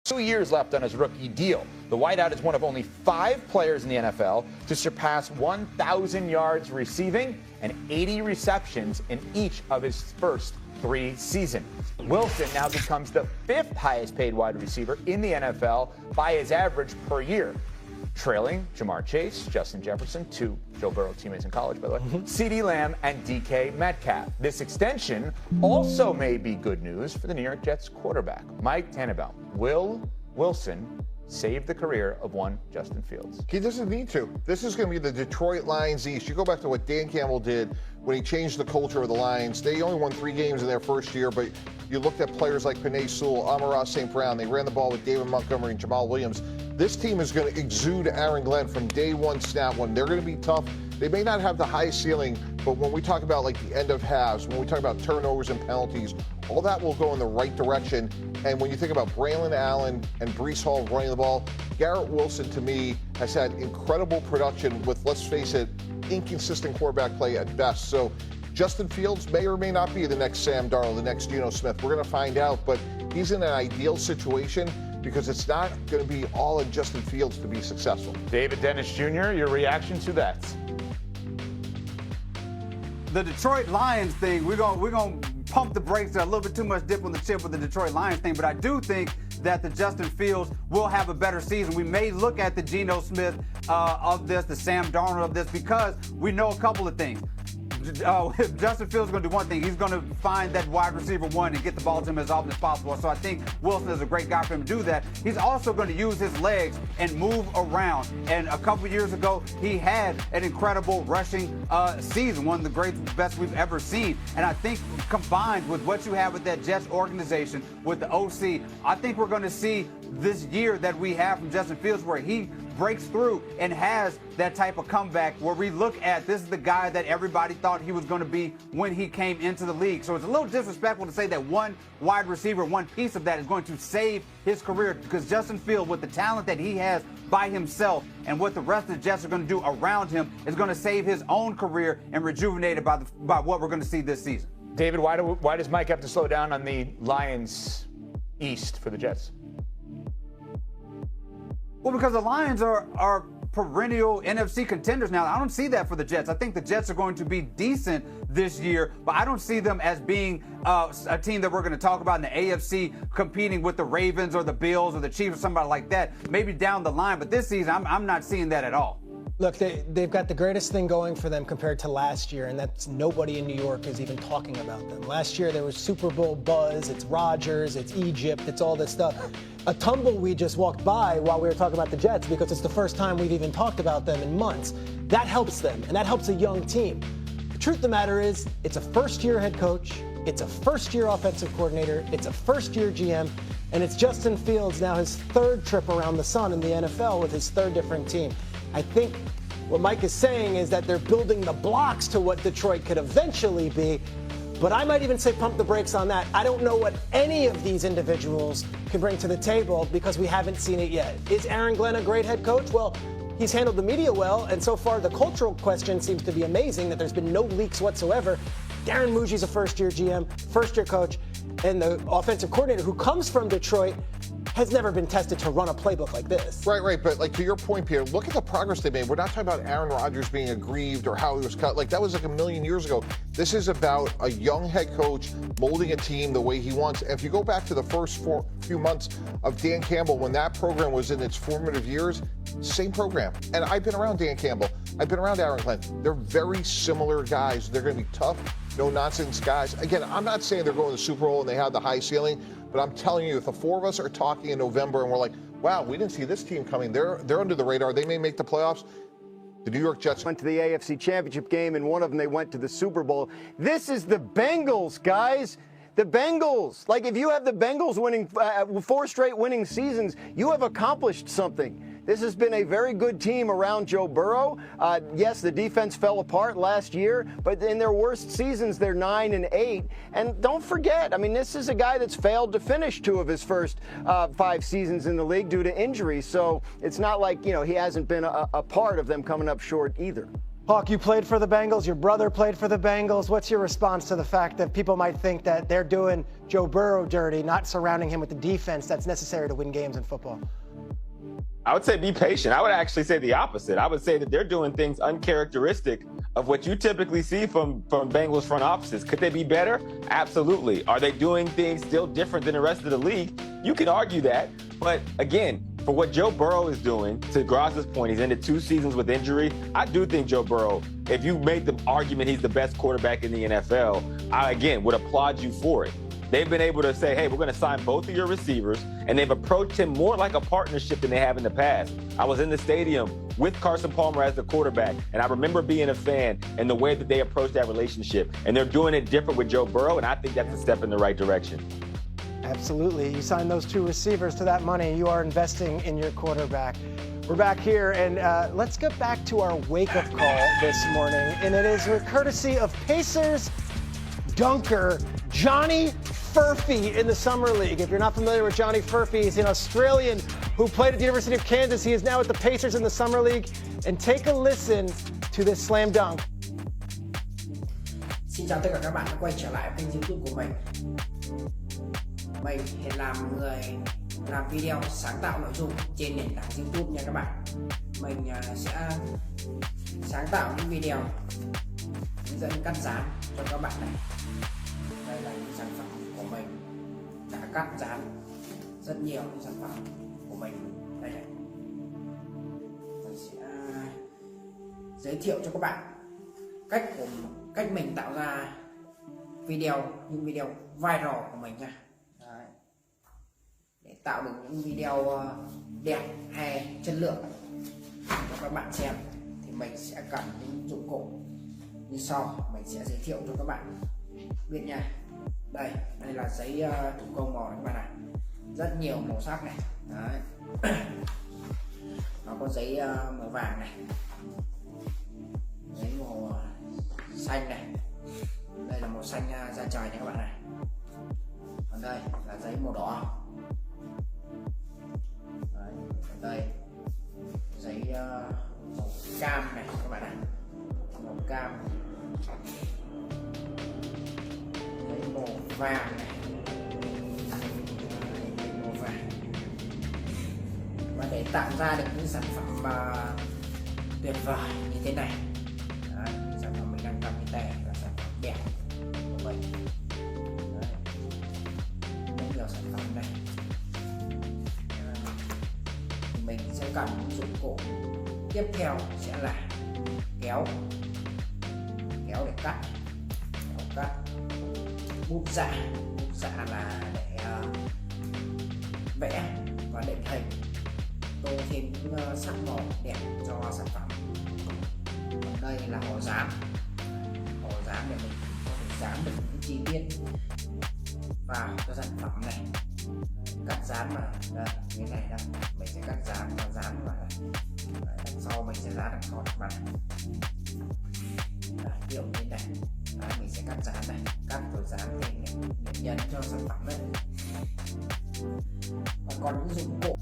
2 years left on his rookie deal. The wideout is one of only 5 players in the NFL to surpass 1,000 yards receiving and 80 receptions in each of his first 3 seasons. Wilson now becomes the 5th highest paid wide receiver in the NFL by his average per year, trailing Jamar Chase, Justin Jefferson, 2 Joe Burrow teammates in college, by the way, CeeDee Lamb, and DK Metcalf. This extension also may be good news for the New York Jets quarterback, Mike Tannenbaum. Will Wilson save the career of one Justin Fields? He doesn't need to. This is going to be the Detroit Lions East. You go back to what Dan Campbell did when he changed the culture of the Lions. They only won 3 games in their first year, but you looked at players like Penei Sewell, Amon-Ra St. Brown. They ran the ball with David Montgomery and Jamal Williams. This team is going to exude Aaron Glenn from day one, snap one. They're going to be tough. They may not have the highest ceiling, but when we talk about like the end of halves, when we talk about turnovers and penalties, all that will go in the right direction. And when you think about Braylon Allen and Breece Hall running the ball, Garrett Wilson, to me, has had incredible production with, let's face it, inconsistent quarterback play at best. So Justin Fields may or may not be the next Sam Darnold, the next Geno Smith. We're going to find out, but he's in an ideal situation because it's not going to be all in Justin Fields to be successful. David Dennis Jr., your reaction to that? The Detroit Lions thing, we're going to pump the brakes. There's a little bit too much dip on the chip with the Detroit Lions thing, but I do think that the Justin Fields will have a better season. We may look at the Geno Smith of this, the Sam Darnold of this, because we know a couple of things. Justin Fields is going to do one thing. He's going to find that wide receiver one and get the ball to him as often as possible. So I think Wilson is a great guy for him to do that. He's also going to use his legs and move around. And a couple years ago, he had an incredible rushing season, one of the best we've ever seen. And I think combined with what you have with that Jets organization, with the OC, I think we're going to see this year that we have from Justin Fields where he breaks through and has that type of comeback where we look at this is the guy that everybody thought he was going to be when he came into the league. So it's a little disrespectful to say that one wide receiver, one piece of that is going to save his career, because Justin Fields, with the talent that he has by himself and what the rest of the Jets are going to do around him, is going to save his own career and rejuvenate it by what we're going to see this season. David, why does Mike have to slow down on the Lions East for the Jets? Well, because the Lions are perennial NFC contenders now. I don't see that for the Jets. I think the Jets are going to be decent this year, but I don't see them as being a team that we're going to talk about in the AFC competing with the Ravens or the Bills or the Chiefs or somebody like that, maybe down the line. But this season, I'm not seeing that at all. Look, they've got the greatest thing going for them compared to last year, and that's nobody in New York is even talking about them. Last year, there was Super Bowl buzz. It's Rodgers, it's Egypt, it's all this stuff. A tumbleweed just walked by while we were talking about the Jets because it's the first time we've even talked about them in months. That helps them, and that helps a young team. The truth of the matter is, it's a first-year head coach, it's a first-year offensive coordinator, it's a first-year GM, and it's Justin Fields now his 3rd trip around the sun in the NFL with his 3rd different team. I think what Mike is saying is that they're building the blocks to what Detroit could eventually be, but I might even say pump the brakes on that. I don't know what any of these individuals can bring to the table because we haven't seen it yet. Is Aaron Glenn a great head coach? Well, he's handled the media well, and so far the cultural question seems to be amazing, that there's been no leaks whatsoever. Darren Muji's a first-year GM, first-year coach, and the offensive coordinator who comes from Detroit has never been tested to run a playbook like this. Right. But like to your point, Peter, look at the progress they made. We're not talking about Aaron Rodgers being aggrieved or how he was cut. Like that was like a million years ago. This is about a young head coach molding a team the way he wants. And if you go back to the first few months of Dan Campbell, when that program was in its formative years, same program. And I've been around Dan Campbell. I've been around Aaron Glenn. They're very similar guys. They're going to be tough, no-nonsense guys. Again, I'm not saying they're going to the Super Bowl and they have the high ceiling, but I'm telling you, if the 4 of us are talking in November and we're like, wow, we didn't see this team coming. They're under the radar. They may make the playoffs. The New York Jets went to the AFC Championship game, and one of them they went to the Super Bowl. This is the Bengals, guys. The Bengals. Like, if you have the Bengals winning 4 straight winning seasons, you have accomplished something. This has been a very good team around Joe Burrow. Yes, the defense fell apart last year, but in their worst seasons, they're 9-8. And don't forget, I mean, this is a guy that's failed to finish 2 of his first 5 seasons in the league due to injury. So it's not like, he hasn't been a part of them coming up short either. Hawk, you played for the Bengals. Your brother played for the Bengals. What's your response to the fact that people might think that they're doing Joe Burrow dirty, not surrounding him with the defense that's necessary to win games in football? I would say be patient. I would actually say the opposite. I would say that they're doing things uncharacteristic of what you typically see from Bengals front offices. Could they be better? Absolutely. Are they doing things still different than the rest of the league? You can argue that. But again, for what Joe Burrow is doing, to Gross's point, he's ended 2 seasons with injury. I do think Joe Burrow, if you made the argument he's the best quarterback in the NFL, I, again, would applaud you for it. They've been able to say, hey, we're going to sign both of your receivers, and they've approached him more like a partnership than they have in the past. I was in the stadium with Carson Palmer as the quarterback, and I remember being a fan and the way that they approached that relationship. And they're doing it different with Joe Burrow, and I think that's a step in the right direction. Absolutely. You sign those 2 receivers to that money, you are investing in your quarterback. We're back here, and let's get back to our wake-up call this morning, and it is courtesy of Pacers dunker Johnny Furphy in the Summer League. If you're not familiar with Johnny Furphy, he's an Australian who played at the University of Kansas. He is now at the Pacers in the Summer League. And take a listen to this slam dunk. Xin chào tất cả các bạn đã quay trở lại kênh YouTube của mình. Mình hiện làm người làm video sáng tạo nội dung trên nền tảng YouTube nha các bạn. Mình sẽ sáng tạo những video hướng dẫn cắt dán cho các bạn này. Đây là những sản phẩm của mình đã cắt dán rất nhiều những sản phẩm của mình đây này. Mình sẽ giới thiệu cho các bạn cách mình tạo ra những video viral của mình nha. Đấy. Để tạo được những video đẹp hay chất lượng cho các bạn xem thì mình sẽ cần những dụng cụ như sau. Mình sẽ giới thiệu cho các bạn biết nha. Đây là giấy thủ công màu các bạn ạ, rất nhiều màu sắc này. Đấy. Nó có giấy màu vàng này, giấy màu xanh này, đây là màu xanh da trời nha các bạn này. Còn đây là giấy màu đỏ. Đấy. Còn đây giấy màu cam này các bạn ạ, màu cam, giấy màu vàng này, giấy màu vàng. Và để tạo ra được những sản phẩm tuyệt vời như thế này, đấy, sản phẩm mình đang cầm như thế này là sản phẩm đẹp của mình. Đấy. Rất nhiều sản phẩm này. Thì mình sẽ cần những dụng cụ tiếp theo sẽ là kéo để cắt, bút dạ là để vẽ và định hình, tô thêm những sắc màu đẹp cho sản phẩm. Còn đây là hồ dán để mình có thể dán được những chi tiết vào cho sản phẩm này. Cắt dán mà đây, như này đây, mình sẽ cắt dán và dán vào đây. Đằng sau mình sẽ dán đằng sau vào kiểu như này. Đấy, mình sẽ cắt dán này, cắt rồi dán thêm điểm nhấn cho sản phẩm đấy. Và còn những dụng cụ